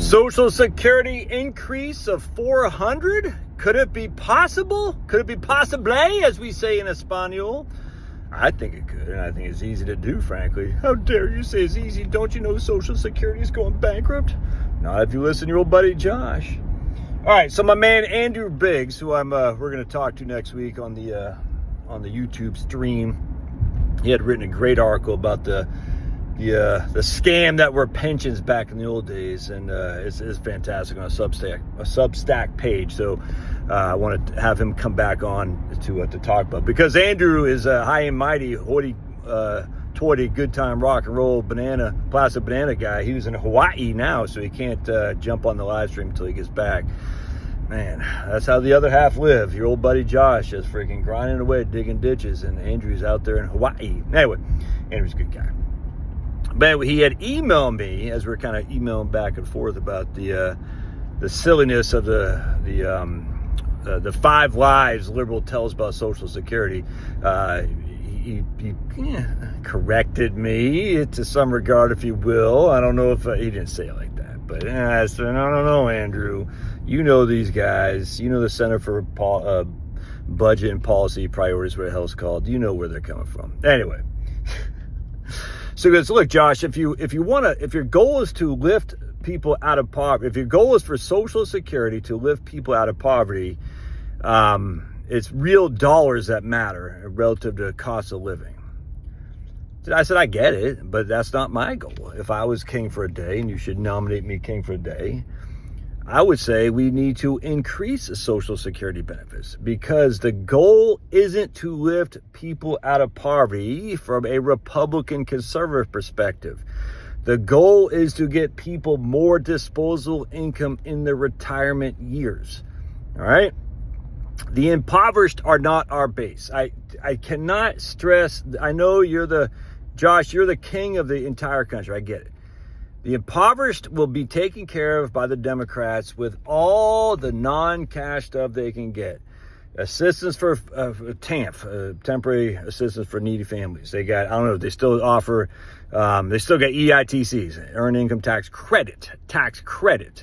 Social Security increase of 400? Could it be possible? Could it be possible, as we say in Espanol? I think it could, and I think it's easy to do, frankly. How dare you say it's easy? Don't you know Social Security is going bankrupt? Not if you listen to your old buddy Josh. All right, so my man Andrew Biggs, who we're going to talk to next week on the YouTube stream, he had written a great article about the scam that were pensions back in the old days, and it's fantastic on a Substack page. So I want to have him come back on to talk about, because Andrew is a high and mighty, hoity-toity, good time rock and roll plastic banana guy. He was in Hawaii now, so he can't jump on the live stream until he gets back. Man, that's how the other half live. Your old buddy Josh is freaking grinding away, digging ditches, and Andrew's out there in Hawaii. Anyway, Andrew's a good guy. But he had emailed me, as we're kind of emailing back and forth, about the silliness of the 5 lies liberal tells about Social Security. He corrected me to some regard, if you will. I don't know if he didn't say it like that, but I said, I don't know, Andrew. You know these guys. You know the Center for Budget and Policy Priorities, what the hell it's called. You know where they're coming from. Anyway. So he goes, look, Josh, if your goal is to lift people out of poverty, if your goal is for Social Security to lift people out of poverty, it's real dollars that matter relative to the cost of living. I said, I get it, but that's not my goal. If I was king for a day, and you should nominate me king for a day, I would say we need to increase Social Security benefits, because the goal isn't to lift people out of poverty from a Republican conservative perspective. The goal is to get people more disposable income in their retirement years. All right? The impoverished are not our base. I cannot stress, I know you're the king of the entire country. I get it. The impoverished will be taken care of by the Democrats with all the non-cash stuff they can get. Assistance for TANF, temporary assistance for needy families. They got, I don't know, they still offer, they still got EITCs, earned income tax credit.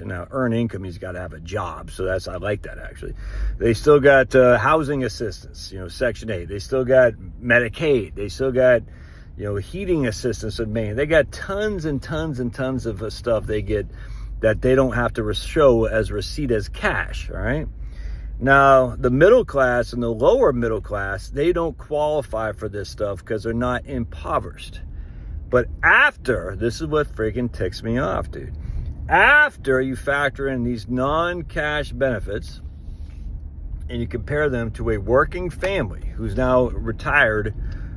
Now, earned income, he's got to have a job. So I like that, actually. They still got housing assistance, Section 8. They still got Medicaid. They still got, heating assistance in Maine. They got tons and tons and tons of stuff they get that they don't have to show as receipt as cash, all right? Now, the middle class and the lower middle class, they don't qualify for this stuff because they're not impoverished. But this is what freaking ticks me off, dude. After you factor in these non-cash benefits and you compare them to a working family who's now retired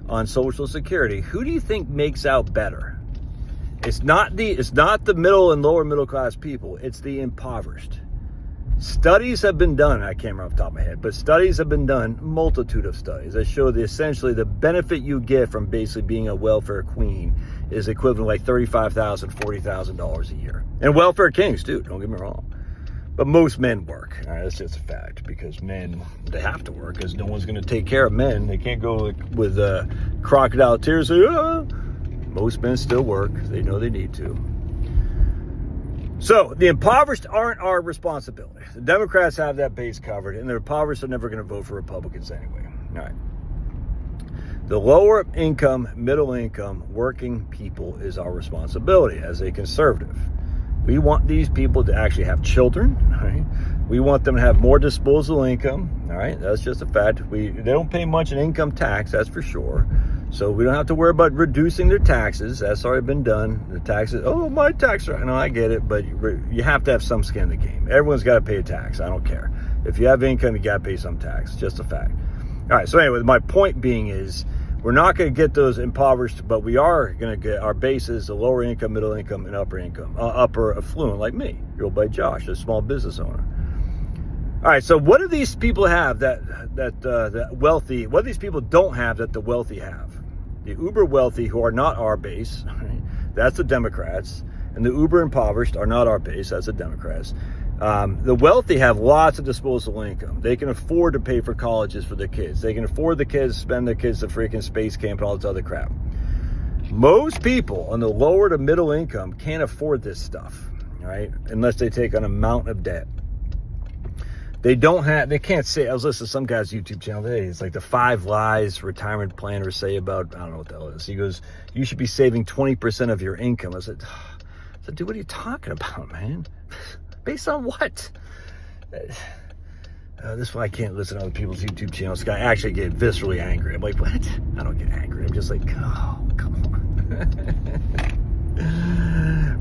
on Social Security, who do you think makes out better? It's not the middle and lower middle class people. It's the impoverished. Studies have been done. I can't remember off the top of my head, but studies have been done, multitude of studies that show that essentially the benefit you get from basically being a welfare queen is equivalent to like $35,000, $40,000 a year. And welfare kings too, don't get me wrong. But most men work. All right, that's just a fact, because men, they have to work because no one's going to take care of men. They can't go with crocodile tears. Most men still work. They know they need to. So the impoverished aren't our responsibility. The Democrats have that base covered, and the impoverished are never going to vote for Republicans anyway. All right. The lower income, middle income, working people is our responsibility as a conservative. We want these people to actually have children, right? We want them to have more disposable income, all right? That's just a fact. They don't pay much in income tax, that's for sure. So we don't have to worry about reducing their taxes. That's already been done. The taxes, my tax rate. No, I get it, but you have to have some skin in the game. Everyone's got to pay a tax. I don't care. If you have income, you got to pay some tax. Just a fact. All right, so anyway, my point being is, we're not going to get those impoverished, but we are going to get our bases, the lower income, middle income, and upper income, upper affluent, like me, your old buddy Josh, a small business owner. All right, so what do these people have that wealthy? What do these people don't have that the wealthy have? The uber wealthy, who are not our base, right? That's the Democrats, and the uber impoverished are not our base. That's the Democrats. The wealthy have lots of disposable income. They can afford to pay for colleges for their kids. They can afford the kids, spend their kids to freaking space camp and all this other crap. Most people on the lower to middle income can't afford this stuff. all right, unless they take an amount of debt. They can't say, I was listening to some guy's YouTube channel today, it's like the 5 lies retirement planners say about, I don't know what the hell it is. He goes, you should be saving 20% of your income. I said, dude, what are you talking about, man? Based on what? This is why I can't listen to other people's YouTube channels. I actually get viscerally angry. I'm like, what? I don't get angry. I'm just like, oh, come on.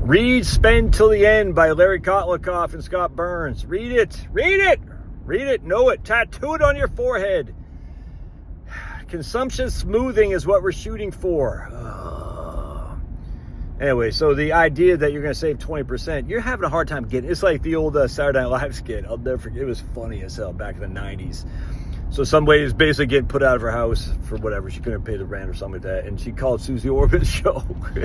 Read Spend Till the End by Larry Kotlikoff and Scott Burns. Read it. Read it. Read it. Know it. Tattoo it on your forehead. Consumption smoothing is what we're shooting for. Anyway, so the idea that you're going to save 20%, you're having a hard time getting. It's like the old Saturday Night Live skit. I'll never forget. It was funny as hell back in the 90s. So some lady is basically getting put out of her house for whatever. She couldn't pay the rent or something like that. And she called Susie Orban's show.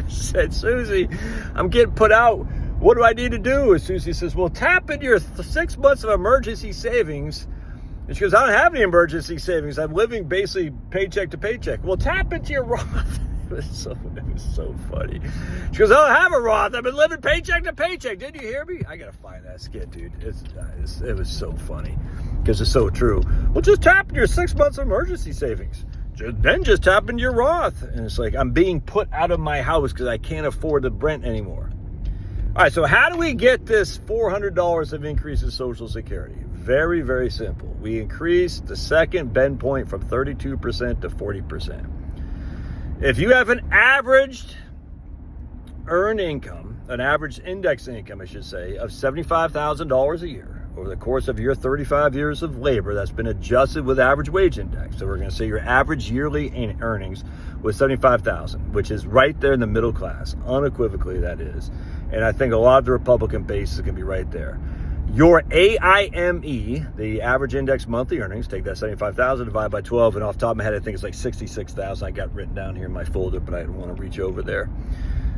Said, Susie, I'm getting put out. What do I need to do? And Susie says, well, tap into your 6 months of emergency savings. And she goes, I don't have any emergency savings. I'm living basically paycheck to paycheck. Well, tap into your Roth. It was so funny. She goes, I don't have a Roth. I've been living paycheck to paycheck. Didn't you hear me? I got to find that skit, dude. It was so funny because it's so true. Well, just tap into your 6 months of emergency savings. Then just tap into your Roth. And it's like, I'm being put out of my house because I can't afford the rent anymore. All right, so how do we get this $400 of increase in Social Security? Very, very simple. We increase the second bend point from 32% to 40%. If you have an averaged earned income, an average index income, I should say, of $75,000 a year over the course of your 35 years of labor, that's been adjusted with average wage index. So we're going to say your average yearly earnings was $75,000, which is right there in the middle class, unequivocally that is. And I think a lot of the Republican base is going to be right there. Your AIME, the average index monthly earnings, take that 75,000, divide by 12, and off the top of my head, I think it's like 66,000. I got written down here in my folder, but I didn't want to reach over there.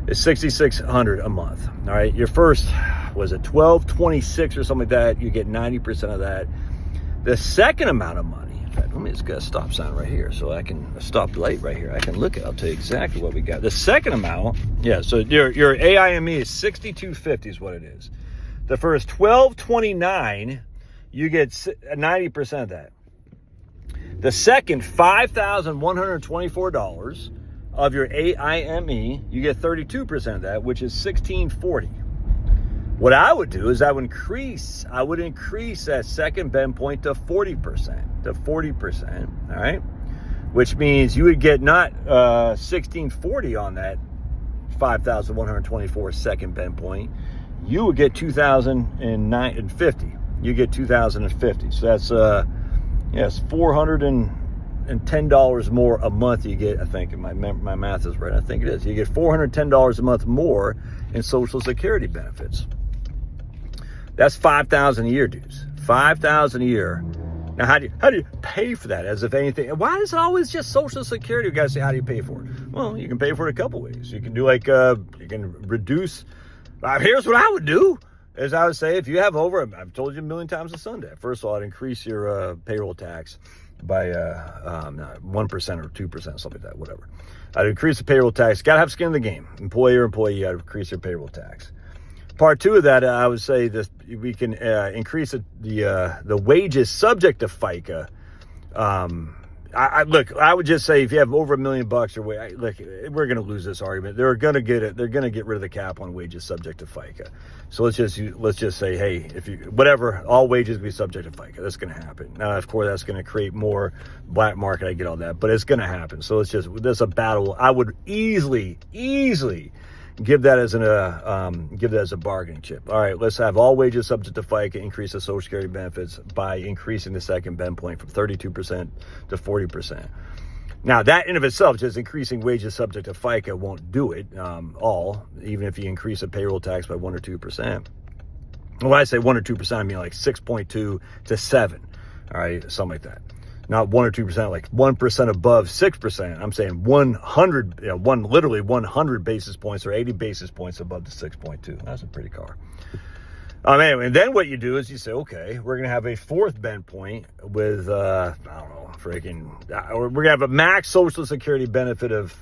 It's $6,600 a month. All right, your first was it $1,226 or something like that. You get 90% of that. The second amount of money, in fact, let me just get a stop sign right here so I can, a stop light right here. I can look at it. I'll tell you exactly what we got. The second amount, yeah, so your AIME is $6,250 is what it is. The first $1,229, you get 90% of that. The second $5,124 of your AIME, you get 32% of that, which is $1,640. What I would do is I would increase that second bend point to 40%, all right? Which means you would get not $1,640 on that 5,124 second bend point. You would get $2,050. You get $2,050. So that's yes, $410 more a month. You get, I think, my math is right. I think it is. You get $410 a month more in Social Security benefits. That's $5,000 a year, dudes. $5,000 a year. Now, how do you pay for that? As if anything. Why is it always just Social Security? You guys say, how do you pay for it? Well, you can pay for it a couple ways. You can do like you can reduce. Here's what I would do, is I would say if you have over, I've told you a million times a Sunday. First of all, I'd increase your payroll tax by 1% or 2%, something like that, whatever. I'd increase the payroll tax. Got to have skin in the game. Employer, employee, I'd increase your payroll tax. Part two of that, I would say that we can increase the wages subject to FICA. I would just say if you have over $1 million or look, we're going to lose this argument. They're going to get it. They're going to get rid of the cap on wages subject to FICA. So let's just say, hey, if you whatever, all wages be subject to FICA. That's going to happen. Now, of course, that's going to create more black market. I get all that, but it's going to happen. So there's a battle. I would easily give that as a bargaining chip. All right, let's have all wages subject to FICA, increase the Social Security benefits by increasing the second bend point from 32% to 40%. Now, that in of itself, just increasing wages subject to FICA won't do it even if you increase the payroll tax by 1 or 2%. When I say 1 or 2%, I mean like 6.2 to 7, all right, something like that. Not 1 or 2%, like 1% above 6%. I'm saying 100 basis points or 80 basis points above the 6.2. That's a pretty car. Anyway, and then what you do is you say, okay, we're going to have a fourth bend point with, we're going to have a max Social Security benefit of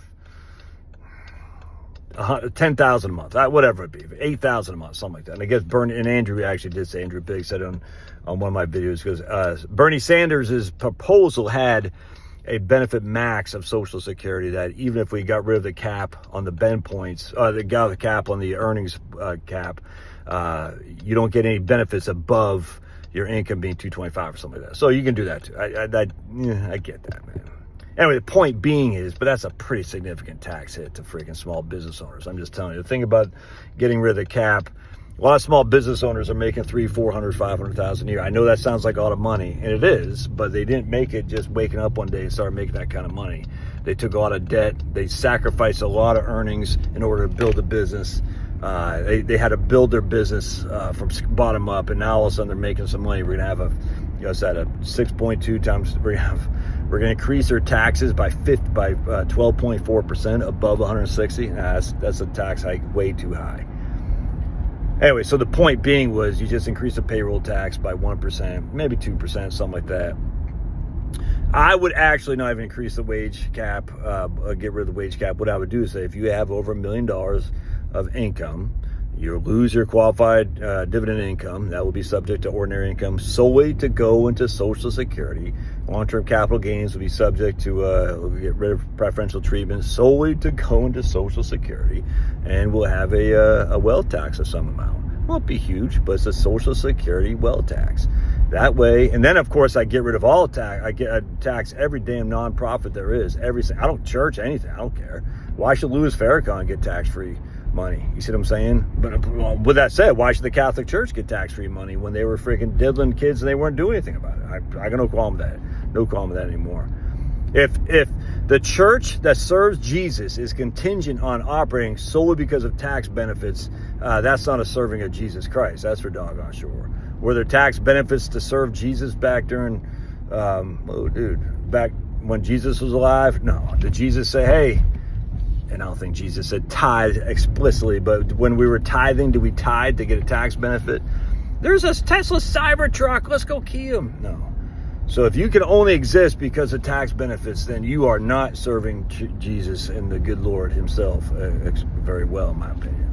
$10,000 a month, whatever it be, $8,000 a month, something like that. And I guess Bernie and Andrew actually did say, Andrew Biggs said on one of my videos, because Bernie Sanders' proposal had a benefit max of Social Security that even if we got rid of the cap on the bend points, the cap on the earnings cap, you don't get any benefits above your income being 225 or something like that. So you can do that too. I get that, man. Anyway, the point being is, but that's a pretty significant tax hit to freaking small business owners. I'm just telling you. The thing about getting rid of the cap, a lot of small business owners are making $300,000, $400,000, $500,000 a year. I know that sounds like a lot of money, and it is, but they didn't make it just waking up one day and start making that kind of money. They took a lot of debt. They sacrificed a lot of earnings in order to build a business. They had to build their business from bottom up, and now all of a sudden they're making some money. We're gonna have a 6.2 times. We're gonna increase their taxes by 12.4% above 160. That's a tax hike way too high. Anyway, so the point being was you just increase the payroll tax by 1%, maybe 2%, something like that. I would actually not even increase the wage cap, get rid of the wage cap. What I would do is say if you have over $1 million of income, you'll lose your qualified dividend income. That will be subject to ordinary income solely to go into Social Security. Long-term capital gains will be subject to get rid of preferential treatment solely to go into Social Security, and we'll have a wealth tax of some amount. It won't be huge, but it's a Social Security wealth tax. That way, and then of course I get rid of all tax. I tax every damn nonprofit there is. I don't church anything. I don't care. Why should Louis Farrakhan get tax-free money? You see what I'm saying? But with that said, why should the Catholic Church get tax-free money when they were freaking diddling kids and they weren't doing anything about it? I got no problem with that. No problem with that anymore. If the church that serves Jesus is contingent on operating solely because of tax benefits, that's not a serving of Jesus Christ. That's for doggone sure. Were there tax benefits to serve Jesus back during, back when Jesus was alive? No. Did Jesus say, hey, and I don't think Jesus said tithe explicitly, but when we were tithing, did we tithe to get a tax benefit? There's a Tesla Cybertruck, let's go key him. No. So if you can only exist because of tax benefits, then you are not serving Jesus and the good Lord himself very well, in my opinion.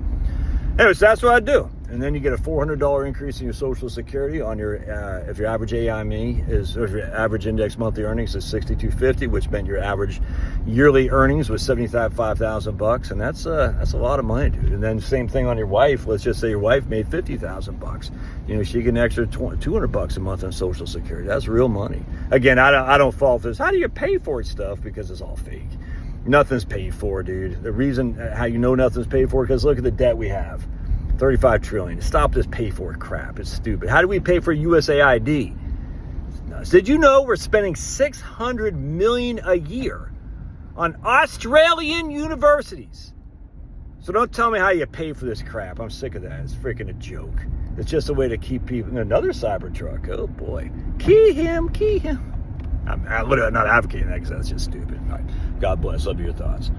Anyways, that's what I do. And then you get a $400 increase in your Social Security on your, if your average AIME is, or if your average index monthly earnings is 6,250, which meant your average yearly earnings was $5,000, and that's a lot of money, dude. And then same thing on your wife. Let's just say your wife made $50,000. You know, she get an extra $200 a month on Social Security. That's real money. Again, I don't fault this. How do you pay for it stuff? Because it's all fake. Nothing's paid for, dude. The reason how you know nothing's paid for, because look at the debt we have. 35 trillion. Stop this pay for it crap. It's stupid. How do we pay for USAID? Did you know we're spending $600 million a year on Australian universities? So don't tell me how you pay for this crap. I'm sick of that. It's freaking a joke. It's just a way to keep people. Another Cybertruck. Oh boy. Key him. I'm literally not advocating that because that's just stupid. All right. God bless. Love your thoughts.